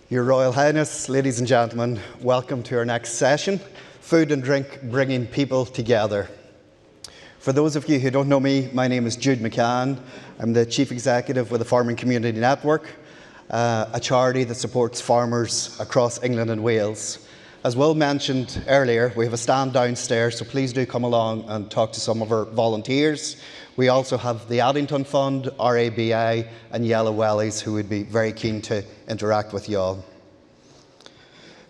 Your Royal Highness, ladies and gentlemen, welcome to our next session, Food and Drink Bringing People Together. For those of you who don't know me, my name is Jude McCann. I'm the Chief Executive with the Farming Community Network, a charity that supports farmers across England and Wales. As Will mentioned earlier, we have a stand downstairs, so please do come along and talk to some of our volunteers. We also have the Addington Fund, RABI and Yellow Wellies, who would be very keen to interact with you all.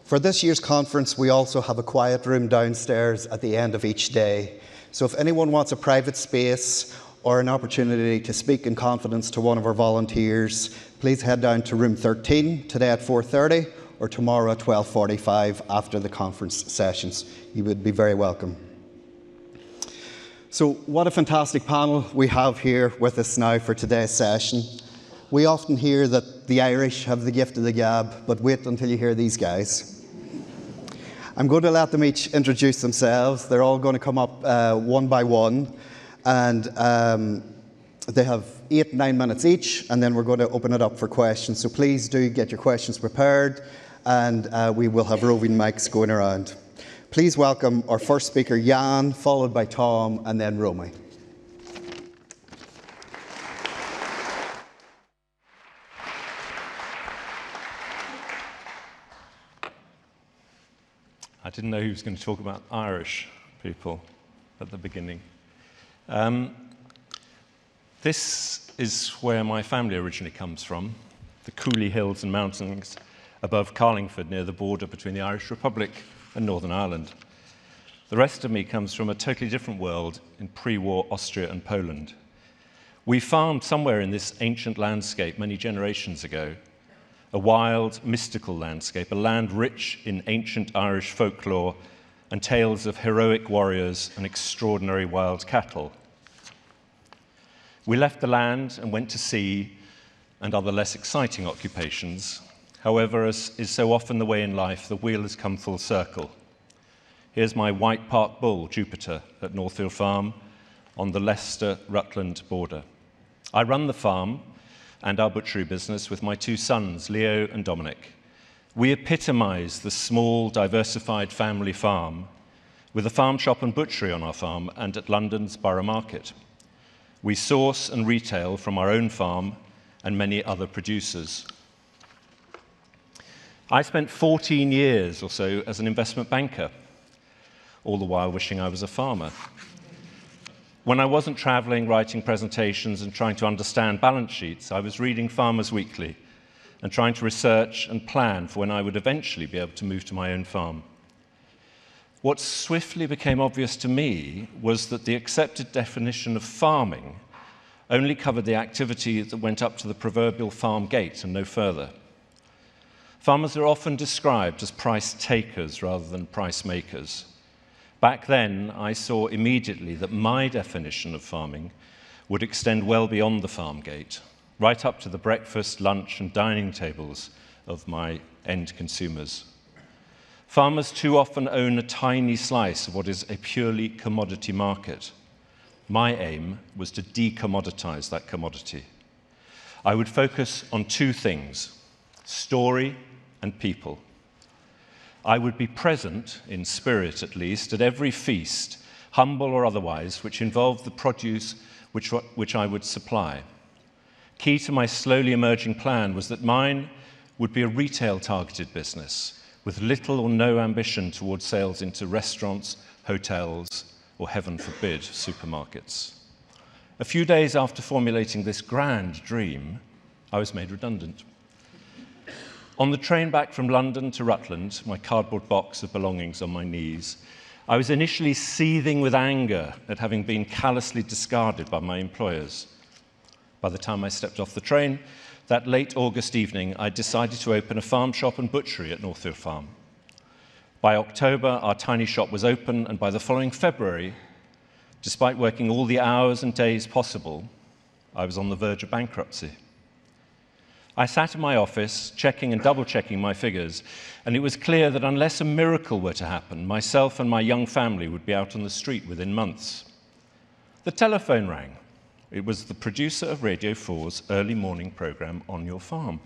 For this year's conference, we also have a quiet room downstairs at the end of each day. So if anyone wants a private space or an opportunity to speak in confidence to one of our volunteers, please head down to room 13 today at 4:30 or tomorrow at 12:45 after the conference sessions. You would be very welcome. So what a fantastic panel we have here with us now for today's session. We often hear that the Irish have the gift of the gab, but wait until you hear these guys. I'm going to let them each introduce themselves. They're all going to come up one by one, and they have 8-9 minutes each, and then we're going to open it up for questions. So please do get your questions prepared, and we will have roving mics going around. Please welcome our first speaker, Jan, followed by Tom, and then Romy. I didn't know he was going to talk about Irish people at the beginning. This is where my family originally comes from, the Cooley Hills and Mountains above Carlingford, near the border between the Irish Republic and Northern Ireland. The rest of me comes from a totally different world in pre-war Austria and Poland. We farmed somewhere in this ancient landscape many generations ago, a wild, mystical landscape, a land rich in ancient Irish folklore and tales of heroic warriors and extraordinary wild cattle. We left the land and went to sea and other less exciting occupations. However, as is so often the way in life, the wheel has come full circle. Here's my White Park bull, Jupiter, at Northfield Farm on the Leicester-Rutland border. I run the farm and our butchery business with my two sons, Leo and Dominic. We epitomise the small, diversified family farm with a farm shop and butchery on our farm and at London's Borough Market. We source and retail from our own farm and many other producers. I spent 14 years or so as an investment banker, all the while wishing I was a farmer. When I wasn't travelling, writing presentations and trying to understand balance sheets, I was reading Farmers Weekly and trying to research and plan for when I would eventually be able to move to my own farm. What swiftly became obvious to me was that the accepted definition of farming only covered the activity that went up to the proverbial farm gate and no further. Farmers are often described as price takers rather than price makers. Back then, I saw immediately that my definition of farming would extend well beyond the farm gate, right up to the breakfast, lunch, and dining tables of my end consumers. Farmers too often own a tiny slice of what is a purely commodity market. My aim was to decommoditize that commodity. I would focus on two things: story and people. I would be present, in spirit at least, at every feast, humble or otherwise, which involved the produce which I would supply. Key to my slowly emerging plan was that mine would be a retail-targeted business, with little or no ambition towards sales into restaurants, hotels, or heaven forbid, supermarkets. A few days after formulating this grand dream, I was made redundant. On the train back from London to Rutland, my cardboard box of belongings on my knees, I was initially seething with anger at having been callously discarded by my employers. By the time I stepped off the train, that late August evening, I decided to open a farm shop and butchery at Northfield Farm. By October, our tiny shop was open, and by the following February, despite working all the hours and days possible, I was on the verge of bankruptcy. I sat in my office, checking and double-checking my figures, and it was clear that unless a miracle were to happen, myself and my young family would be out on the street within months. The telephone rang. It was the producer of Radio 4's early morning programme, On Your Farm.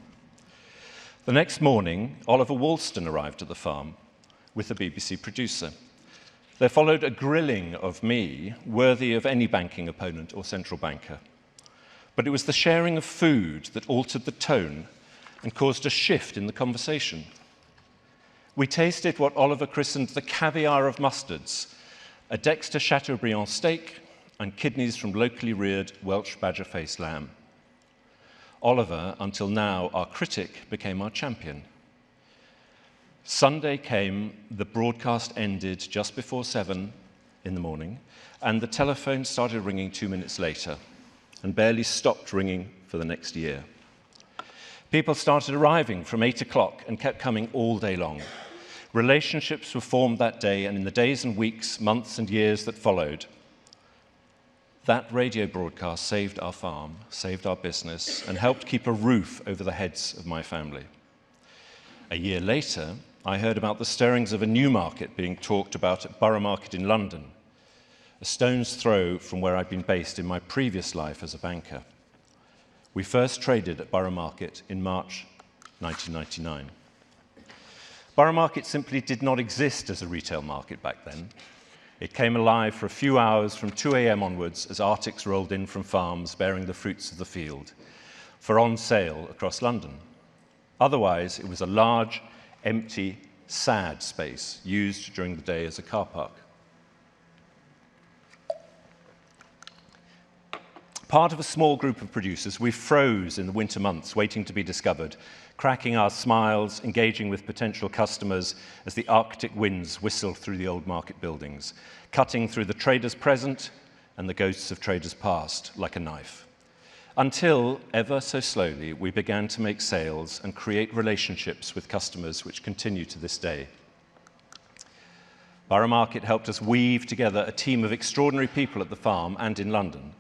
The next morning, Oliver Woolston arrived at the farm with a BBC producer. There followed a grilling of me, worthy of any banking opponent or central banker. But it was the sharing of food that altered the tone and caused a shift in the conversation. We tasted what Oliver christened the caviar of mustards, a Dexter Chateaubriand steak and kidneys from locally reared Welsh badger-faced lamb. Oliver, until now our critic, became our champion. Sunday came, the broadcast ended just before 7 in the morning, and the telephone started ringing 2 minutes later, and barely stopped ringing for the next year. People started arriving from 8 o'clock and kept coming all day long. Relationships were formed that day, and in the days and weeks, months and years that followed, that radio broadcast saved our farm, saved our business, and helped keep a roof over the heads of my family. A year later, I heard about the stirrings of a new market being talked about at Borough Market in London, a stone's throw from where I'd been based in my previous life as a banker. We first traded at Borough Market in March 1999. Borough Market simply did not exist as a retail market back then. It came alive for a few hours from 2 a.m. onwards as artics rolled in from farms bearing the fruits of the field for on sale across London. Otherwise, it was a large, empty, sad space used during the day as a car park. Part of a small group of producers, we froze in the winter months, waiting to be discovered, cracking our smiles, engaging with potential customers as the Arctic winds whistled through the old market buildings, cutting through the traders present and the ghosts of traders past like a knife. Until, ever so slowly, we began to make sales and create relationships with customers which continue to this day. Borough Market helped us weave together a team of extraordinary people at the farm and in London.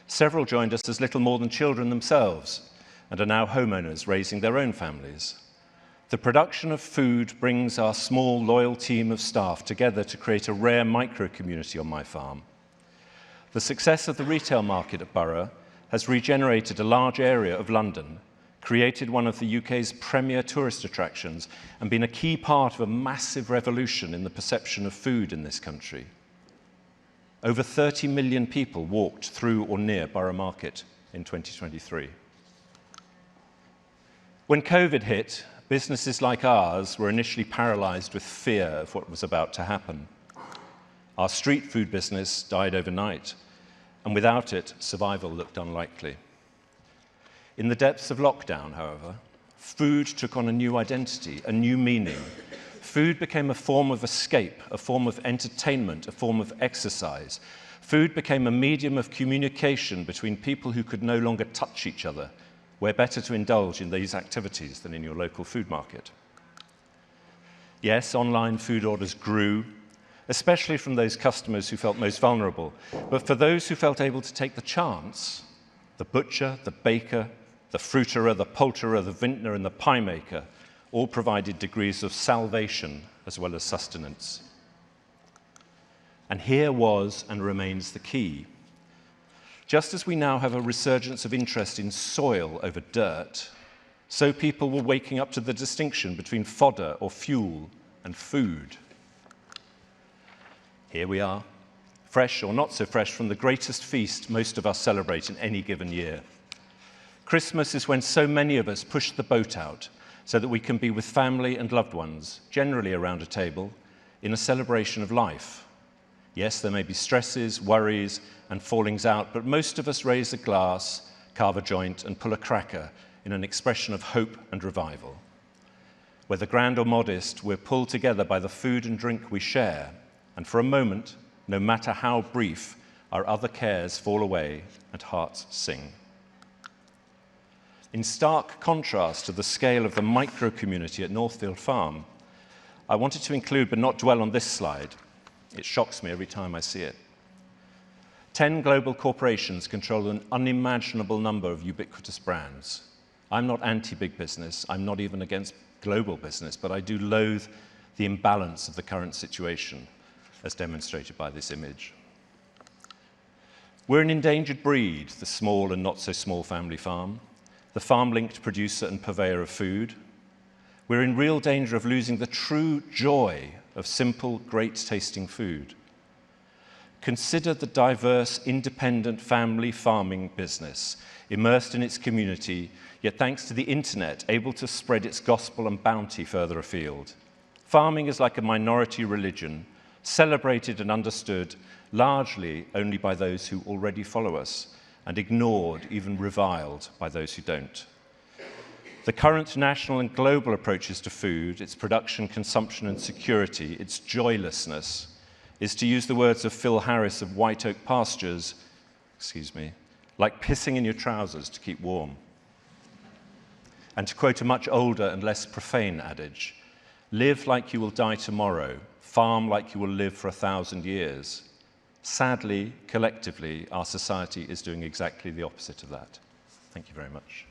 Several joined us as little more than children themselves and are now homeowners raising their own families. The production of food brings our small, loyal team of staff together to create a rare micro-community on my farm. The success of the retail market at Borough has regenerated a large area of London, created one of the UK's premier tourist attractions, and been a key part of a massive revolution in the perception of food in this country. Over 30 million people walked through or near Borough Market in 2023. When COVID hit, businesses like ours were initially paralysed with fear of what was about to happen. Our street food business died overnight, and without it, survival looked unlikely. In the depths of lockdown, however, food took on a new identity, a new meaning. Food became a form of escape, a form of entertainment, a form of exercise. Food became a medium of communication between people who could no longer touch each other. Where better to indulge in these activities than in your local food market. Yes, online food orders grew, especially from those customers who felt most vulnerable. But for those who felt able to take the chance, the butcher, the baker, the fruiterer, the poulterer, the vintner, and the pie maker all provided degrees of salvation as well as sustenance. And here was and remains the key. Just as we now have a resurgence of interest in soil over dirt, so people were waking up to the distinction between fodder or fuel and food. Here we are, fresh or not so fresh from the greatest feast most of us celebrate in any given year. Christmas is when so many of us push the boat out so that we can be with family and loved ones, generally around a table, in a celebration of life. Yes, there may be stresses, worries, and fallings out, but most of us raise a glass, carve a joint, and pull a cracker in an expression of hope and revival. Whether grand or modest, we're pulled together by the food and drink we share, and for a moment, no matter how brief, our other cares fall away and hearts sing. In stark contrast to the scale of the micro-community at Northfield Farm, I wanted to include, but not dwell on this slide. It shocks me every time I see it. 10 global corporations control an unimaginable number of ubiquitous brands. I'm not anti-big business, I'm not even against global business, but I do loathe the imbalance of the current situation, as demonstrated by this image. We're an endangered breed, the small and not so small family farm, the farm-linked producer and purveyor of food, we're in real danger of losing the true joy of simple, great-tasting food. Consider the diverse, independent family farming business, immersed in its community, yet thanks to the internet, able to spread its gospel and bounty further afield. Farming is like a minority religion, celebrated and understood largely only by those who already follow us, and ignored, even reviled, by those who don't. The current national and global approaches to food, its production, consumption, and security, its joylessness, is, to use the words of Phil Harris of White Oak Pastures, like pissing in your trousers to keep warm. And to quote a much older and less profane adage, live like you will die tomorrow, farm like you will live for 1,000 years. Sadly, collectively, our society is doing exactly the opposite of that. Thank you very much.